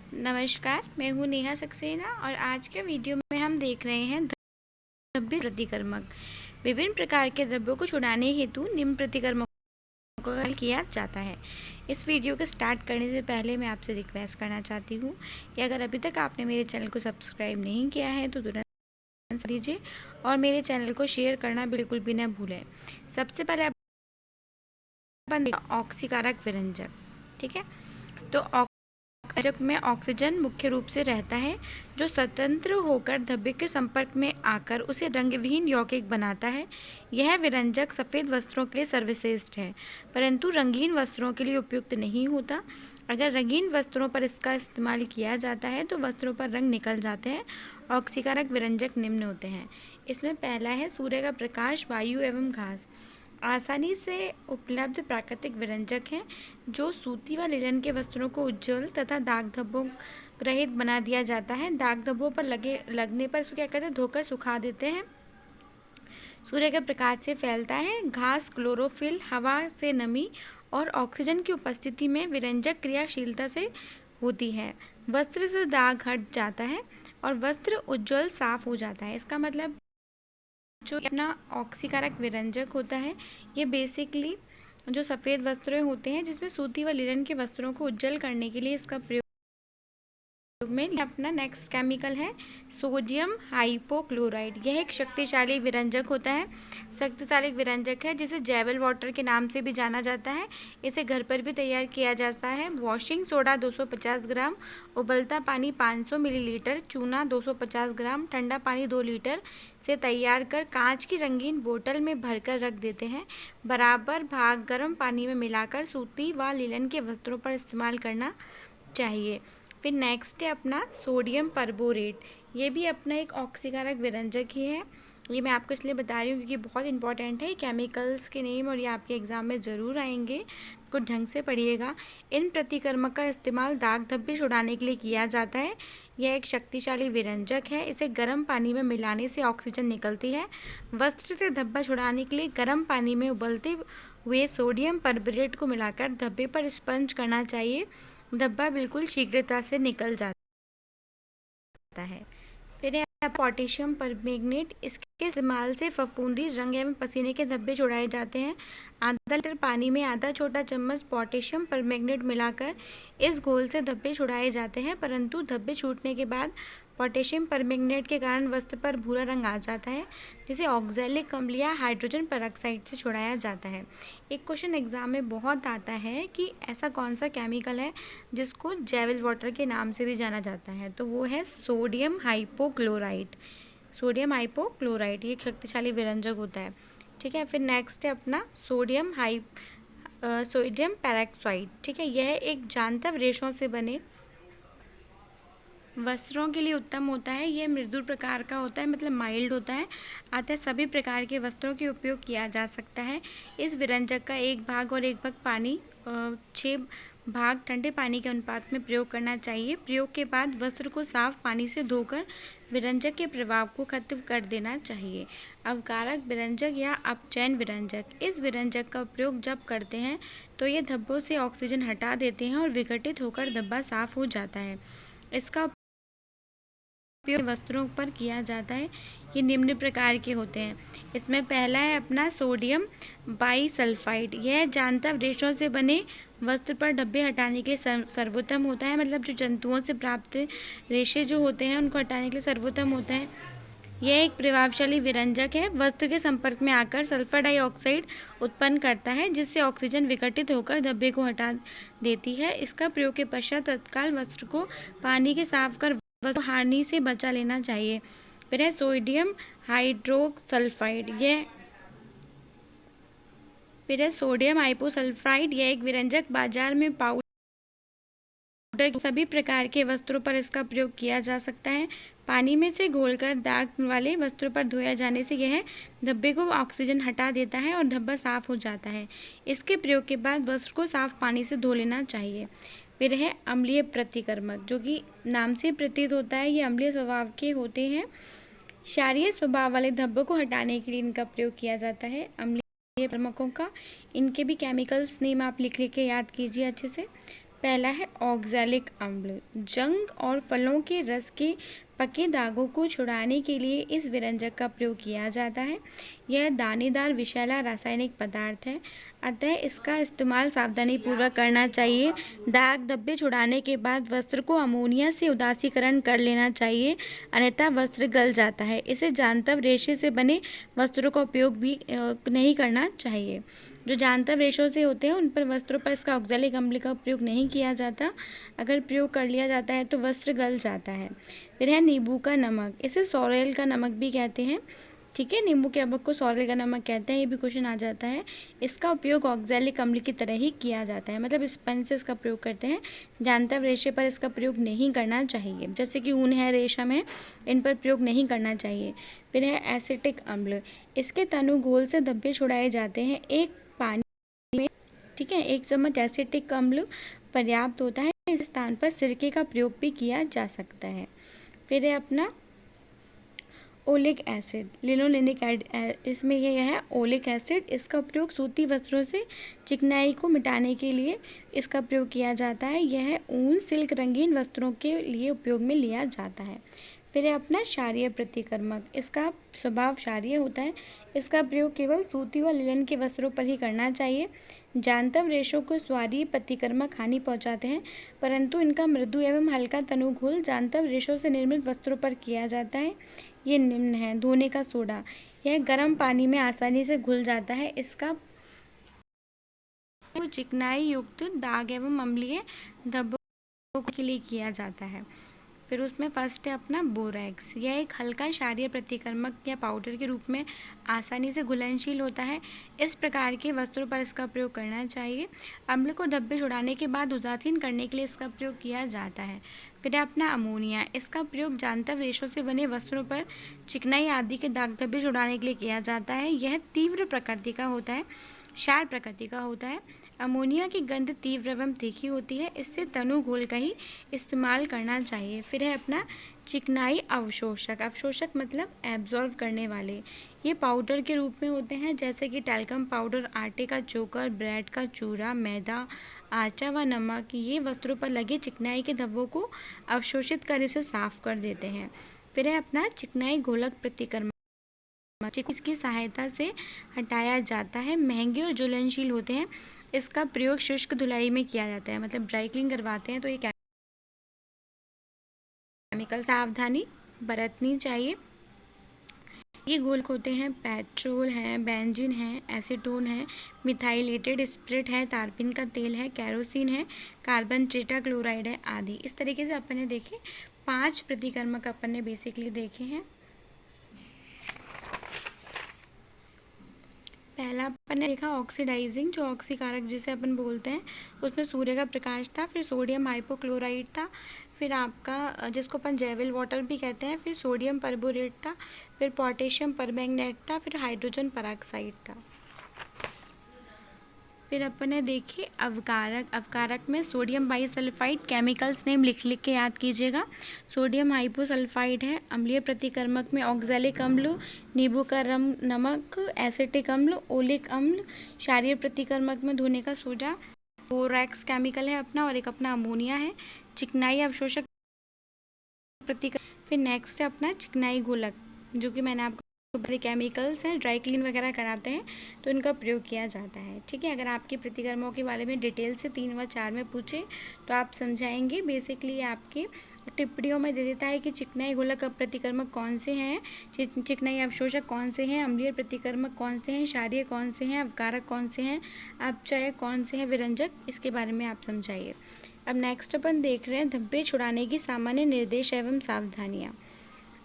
नमस्कार, मैं हूँ नेहा सक्सेना और आज के वीडियो में हम देख रहे हैं द्रव्य प्रतिकर्मक। विभिन्न प्रकार के द्रव्यों को छुड़ाने हेतु निम्न प्रतिकर्मकों का हल किया जाता है। इस वीडियो को स्टार्ट करने से पहले मैं आपसे रिक्वेस्ट करना चाहती हूँ कि अगर अभी तक आपने मेरे चैनल को सब्सक्राइब नहीं किया है तो तुरंत दीजिए और मेरे चैनल को शेयर करना बिल्कुल भी न भूलें। सबसे पहले अपन ऑक्सीकारक विरंजक, ठीक है। तो विरंजक में ऑक्सीजन मुख्य रूप से रहता है जो स्वतंत्र होकर धब्बे के संपर्क में आकर उसे रंगविहीन यौगिक बनाता है। यह विरंजक सफ़ेद वस्त्रों के लिए सर्वश्रेष्ठ है, परंतु रंगीन वस्त्रों के लिए उपयुक्त नहीं होता। अगर रंगीन वस्त्रों पर इसका इस्तेमाल किया जाता है तो वस्त्रों पर रंग निकल जाते हैं। ऑक्सीकारक विरंजक निम्न होते हैं। इसमें पहला है सूर्य का प्रकाश, वायु एवं घास। आसानी से उपलब्ध प्राकृतिक विरंजक हैं जो सूती व लिनन के वस्त्रों को उज्ज्वल तथा दाग धब्बों रहित बना दिया जाता है। दाग धब्बों पर लगने पर इसको क्या करते हैं, धोकर सुखा देते हैं। सूर्य के प्रकाश से फैलता है। घास क्लोरोफिल, हवा से नमी और ऑक्सीजन की उपस्थिति में विरंजक क्रियाशीलता से होती है। वस्त्र से दाग हट जाता है और वस्त्र उज्ज्वल साफ हो जाता है। इसका मतलब जो अपना ऑक्सीकारक विरंजक होता है ये बेसिकली जो सफ़ेद वस्त्र होते हैं जिसमें सूती व लिनन के वस्त्रों को उज्जवल करने के लिए इसका प्रयोग में अपना नेक्स्ट केमिकल है सोडियम हाइपोक्लोराइड। यह एक शक्तिशाली विरंजक होता है। शक्तिशाली विरंजक है जिसे जैवल वाटर के नाम से भी जाना जाता है। इसे घर पर भी तैयार किया जाता है। वॉशिंग सोडा 250 ग्राम, उबलता पानी 500 मिलीलीटर, चूना 250 ग्राम, ठंडा पानी 2 लीटर से तैयार कर कांच की रंगीन बोतल में भरकर रख देते हैं। बराबर भाग गर्म पानी में मिलाकर सूती व लिनन के वस्त्रों पर इस्तेमाल करना चाहिए। फिर नेक्स्ट है अपना सोडियम परबोरेट। ये भी अपना एक ऑक्सीकारक विरंजक ही है। ये मैं आपको इसलिए बता रही हूँ क्योंकि बहुत इंपॉर्टेंट है केमिकल्स के नेम और ये आपके एग्ज़ाम में ज़रूर आएंगे, तो ढंग से पढ़िएगा। इन प्रतिकर्मक का इस्तेमाल दाग धब्बे छुड़ाने के लिए किया जाता है। यह एक शक्तिशाली विरंजक है। इसे गर्म पानी में मिलाने से ऑक्सीजन निकलती है। वस्त्र से धब्बा छुड़ाने के लिए गर्म पानी में उबलते हुए सोडियम परबोरेट को मिलाकर धब्बे पर स्पंज करना चाहिए। धब्बा बिल्कुल शीघ्रता से निकल जाता है। फिर है पोटेशियम परमैंगनेट। इसके इस्तेमाल से फफूंदी, रंग एवं पसीने के धब्बे छुड़ाए जाते हैं। आधा लीटर पानी में आधा छोटा चम्मच पोटेशियम परमैंगनेट मिलाकर इस घोल से धब्बे छुड़ाए जाते हैं, परंतु धब्बे छूटने के बाद पोटेशियम परमैंगनेट के कारण वस्त्र पर भूरा रंग आ जाता है, जिसे ऑक्सैलिक अम्ल या हाइड्रोजन पेरोक्साइड से छुड़ाया जाता है। एक क्वेश्चन एग्जाम में बहुत आता है कि ऐसा कौन सा केमिकल है जिसको जैवल वाटर के नाम से भी जाना जाता है, तो वो है सोडियम हाइपोक्लोराइड। सोडियम हाइपोक्लोराइड ये एक शक्तिशाली विरंजक होता है, ठीक है। फिर नेक्स्ट है अपना सोडियम पेरोक्साइड, ठीक है। यह एक जानतर रेशों से बने वस्त्रों के लिए उत्तम होता है। यह मृदु प्रकार का होता है, मतलब माइल्ड होता है। अतः सभी प्रकार के वस्त्रों के उपयोग किया जा सकता है। इस विरंजक का 1 भाग और 1 भाग पानी 6 भाग ठंडे पानी के अनुपात में प्रयोग करना चाहिए। प्रयोग के बाद वस्त्र को साफ पानी से धोकर विरंजक के प्रभाव को खत्म कर देना चाहिए। अवकारक विरंजक या अपचयन विरंजक। इस विरंजक का प्रयोग जब करते हैं तो ये धब्बों से ऑक्सीजन हटा देते हैं और विघटित होकर धब्बा साफ हो जाता है। इसका वस्त्रों पर किया जाता है। ये निम्न प्रकार के होते हैं। इसमें पहला है अपना सोडियम बाइसल्फाइड। यह जानतर रेशों से बने वस्त्र पर धब्बे हटाने के लिए सर्वोत्तम होता है, मतलब जो जंतुओं से प्राप्त रेशे जो होते हैं उनको हटाने के लिए सर्वोत्तम होता है। यह एक प्रभावशाली विरंजक है। वस्त्र के संपर्क में आकर सल्फर डाइऑक्साइड उत्पन्न करता है, जिससे ऑक्सीजन विघटित होकर धब्बे को हटा देती है। इसका प्रयोग के पश्चात तत्काल वस्त्र को पानी के साफ कर वस्तु हानि से बचा लेना चाहिए। फिर है सोडियम हाइड्रोसल्फाइड। फिर है सोडियम हाइपोसल्फाइड। यह एक विरंजक बाजार में पाउडर सभी प्रकार के वस्त्रों पर इसका प्रयोग किया जा सकता है। पानी में से घोलकर दाग वाले वस्त्रों पर धोया जाने से यह धब्बे को ऑक्सीजन हटा देता है और धब्बा साफ हो जाता है। इसके प्रयोग के बाद वस्त्र को साफ पानी से धो लेना चाहिए। फिर है अम्लीय प्रतिकर्मक, जो कि नाम से प्रतीत होता है ये अम्लीय स्वभाव के होते हैं। क्षारीय स्वभाव वाले धब्बों को हटाने के लिए इनका प्रयोग किया जाता है। अम्लीय प्रतिकर्मकों का इनके भी केमिकल्स नेम आप लिख के याद कीजिए अच्छे से। पहला है ऑक्सैलिक अम्ल। जंग और फलों के रस के पके दागों को छुड़ाने के लिए इस विरंजक का प्रयोग किया जाता है। यह दानेदार विषैला रासायनिक पदार्थ है, अतः इसका इस्तेमाल सावधानीपूर्वक करना चाहिए। दाग धब्बे छुड़ाने के बाद वस्त्र को अमोनिया से उदासीकरण कर लेना चाहिए, अन्यथा वस्त्र गल जाता है। इसे जांतव रेशे से बने वस्त्रों का उपयोग भी नहीं करना चाहिए। जो जांतव रेशों से होते हैं उन पर वस्त्रों पर इसका ऑक्सैलिक अम्ल का प्रयोग नहीं किया जाता। अगर प्रयोग कर लिया जाता है तो वस्त्र गल जाता है। फिर है नींबू का नमक। इसे सॉरेल का नमक भी कहते हैं। ठीक है, नींबू के नमक को सॉरेल का नमक कहते हैं। ये भी क्वेश्चन आ जाता है। इसका उपयोग ऑक्सैलिक अम्ल की तरह ही किया जाता है, मतलब स्पंज से इसका प्रयोग करते हैं। जांतव रेशे पर इसका प्रयोग नहीं करना चाहिए, जैसे कि ऊन है, रेशम है, इन पर प्रयोग नहीं करना चाहिए। फिर है एसिटिक अम्ल। इसके तनु घोल से धब्बे छुड़ाए जाते हैं। एक पानी में, ठीक है, 1 चम्मच एसिटिक अम्ल पर्याप्त होता है। इस स्थान पर सिरके का प्रयोग भी किया जा सकता है। फिर है अपना ओलिक एसिड, लिनोलेनिक इसमें यह है ओलिक एसिड। इसका प्रयोग सूती वस्त्रों से चिकनाई को मिटाने के लिए इसका प्रयोग किया जाता है। यह ऊन, सिल्क, रंगीन वस्त्रों के लिए उपयोग में लिया जाता है। फिर है अपना क्षारीय प्रतिकर्मक। इसका स्वभाव क्षारीय होता है। इसका प्रयोग केवल सूती व लिनन के वस्त्रों पर ही करना चाहिए। जांतव रेशों को क्षारीय प्रतिकर्मक हानि पहुंचाते हैं, परंतु इनका मृदु एवं हल्का तनु घोल जांतव रेशों से निर्मित वस्त्रों पर किया जाता है। ये निम्न है। धोने का सोडा। यह गर्म पानी में आसानी से घुल जाता है। इसका चिकनाई युक्त दाग एवं अम्लीय धब्बों के लिए किया जाता है। फिर उसमें फर्स्ट है अपना बोरैक्स। यह एक हल्का क्षारीय प्रतिकर्मक या पाउडर के रूप में आसानी से घुलनशील होता है। इस प्रकार के वस्त्रों पर इसका प्रयोग करना चाहिए। अम्ल को धब्बे छुड़ाने के बाद उदासीन करने के लिए इसका प्रयोग किया जाता है। फिर है अपना अमोनिया। इसका प्रयोग जांतव रेशों से बने वस्त्रों पर चिकनाई आदि के दाग धब्बे छुड़ाने के लिए किया जाता है। यह तीव्र प्रकृति का होता है, क्षार प्रकृति का होता है। अमोनिया की गंध तीव्र एवं तीखी होती है। इससे तनु घोल का ही इस्तेमाल करना चाहिए। फिर है अपना चिकनाई अवशोषक। अवशोषक मतलब एब्जॉर्व करने वाले। ये पाउडर के रूप में होते हैं, जैसे कि टैल्कम पाउडर, आटे का चोकर, ब्रेड का चूरा, मैदा, आटा व नमक। ये वस्त्रों पर लगे चिकनाई के धब्बों को अवशोषित कर इसे साफ कर देते हैं। फिर है अपना चिकनाई घोलक प्रतिकर्मक। इसकी सहायता से हटाया जाता है। महंगे और ज्वलनशील होते हैं। इसका प्रयोग शुष्क धुलाई में किया जाता है, मतलब ड्राई क्लीन करवाते हैं तो ये केमिकल सावधानी बरतनी चाहिए। ये गोलक होते हैं पेट्रोल है, बेंजीन है, एसीटोन है, मिथाइलेटेड स्पिरिट है, तारपीन का तेल है, कैरोसिन है, कार्बन टेट्राक्लोराइड है आदि। इस तरीके से अपन ने देखे 5 प्रतिकर्मक अपन ने बेसिकली देखे हैं। पहला अपन ने देखा ऑक्सीडाइजिंग, जो ऑक्सीकारक जिसे अपन बोलते हैं, उसमें सूर्य का प्रकाश था। फिर सोडियम हाइपोक्लोराइड था। फिर आपका जिसको अपन जेविल वाटर भी कहते हैं। फिर सोडियम परबोरेट था। फिर पोटेशियम परमैंगनेट था। फिर हाइड्रोजन पेरोक्साइड था। फिर अपन ने देखे अवकारक। अवकारक में सोडियम बाईसल्फाइड, केमिकल्स नेम लिख लिख के याद कीजिएगा। सोडियम हाइपोसल्फाइड है। अम्लीय प्रतिकर्मक में ऑक्सैलिक अम्ल, नींबू का नमक, एसिटिक अम्ल, ओलिक अम्ल। क्षारीय प्रतिकर्मक में धोने का सोडा, बोरैक्स केमिकल है अपना, और एक अपना अमोनिया है। चिकनाई अवशोषक प्रतिकर्मक। फिर नेक्स्ट है अपना चिकनाई घोलक, जो कि मैंने आपको बड़े केमिकल्स हैं, ड्राई क्लीन वगैरह कराते हैं तो इनका प्रयोग किया जाता है। ठीक है, अगर आपके प्रतिकर्मों के बारे में डिटेल से 3 व 4 में पूछे तो आप समझाएंगे। बेसिकली आपके टिप्पणियों में दे देता है कि चिकनाई घोलक प्रतिकर्मक कौन से हैं, चिकनाई अवशोषक कौन से हैं, अम्लीय प्रतिकर्मक कौन से हैं, क्षारीय कौन से हैं, अवकारक कौन से हैं, अपचयक कौन से हैं, विरंजक, इसके बारे में आप समझाइए। अब नेक्स्ट अपन देख रहे हैं धब्बे छुड़ाने की सामान्य निर्देश एवं सावधानियाँ।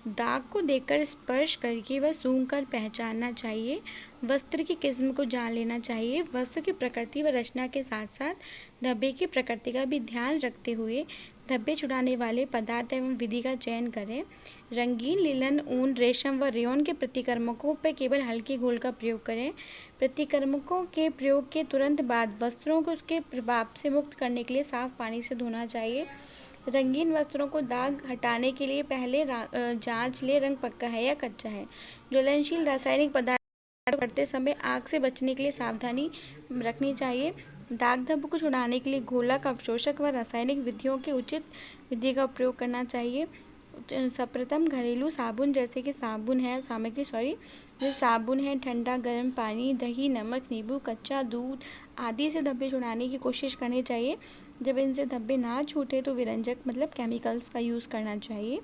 दाग को देखकर स्पर्श करके व सूंघ कर पहचानना चाहिए। वस्त्र की किस्म को जान लेना चाहिए। वस्त्र की प्रकृति व रचना के साथ साथ धब्बे की प्रकृति का भी ध्यान रखते हुए धब्बे छुड़ाने वाले पदार्थ एवं विधि का चयन करें। रंगीन लिनन, ऊन, रेशम व रेयॉन के प्रतिकर्मकों पर केवल हल्के घोल का प्रयोग करें। प्रतिकर्मकों के प्रयोग के तुरंत बाद वस्त्रों को उसके प्रभाव से मुक्त करने के लिए साफ पानी से धोना चाहिए। रंगीन वस्त्रों को दाग हटाने के लिए पहले जांच ले रंग पक्का है या कच्चा है। ज्वलनशील रासायनिक पदार्थ करते समय आग से बचने के लिए सावधानी रखनी चाहिए। दाग धब्बों को छुड़ाने के लिए घोलक, अवशोषक व रासायनिक विधियों के उचित विधि का उपयोग करना चाहिए। सर्वप्रथम घरेलू साबुन जैसे कि जैसे साबुन है, ठंडा गर्म पानी, दही, नमक, नींबू, कच्चा दूध आदि से धब्बे छुड़ाने की कोशिश करनी चाहिए। जब इनसे धब्बे ना छूटे तो विरंजक मतलब केमिकल्स का यूज़ करना चाहिए।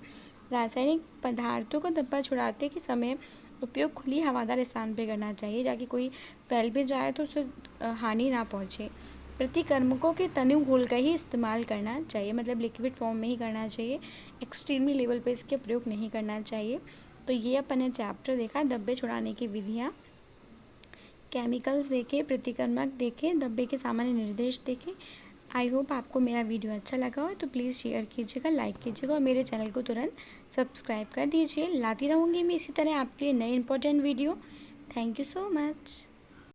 रासायनिक पदार्थों को धब्बा छुड़ाते के समय उपयोग खुली हवादार स्थान पर करना चाहिए, ताकि कोई फैल भी जाए तो उससे हानि ना पहुँचे। प्रतिकर्मकों के तनु घोल का ही इस्तेमाल करना चाहिए, मतलब लिक्विड फॉर्म में ही करना चाहिए। एक्सट्रीमली लेवल पे इसके प्रयोग नहीं करना चाहिए। तो ये अपन ने चैप्टर देखा धब्बे छुड़ाने की विधियाँ, केमिकल्स देखे, प्रतिकर्मक देखे, धब्बे के सामान्य निर्देश देखे। आई होप आपको मेरा वीडियो अच्छा लगा हो, तो प्लीज़ शेयर कीजिएगा, लाइक कीजिएगा और मेरे चैनल को तुरंत सब्सक्राइब कर दीजिए। लाती रहूँगी मैं इसी तरह आपके लिए नए important video. Thank you so much.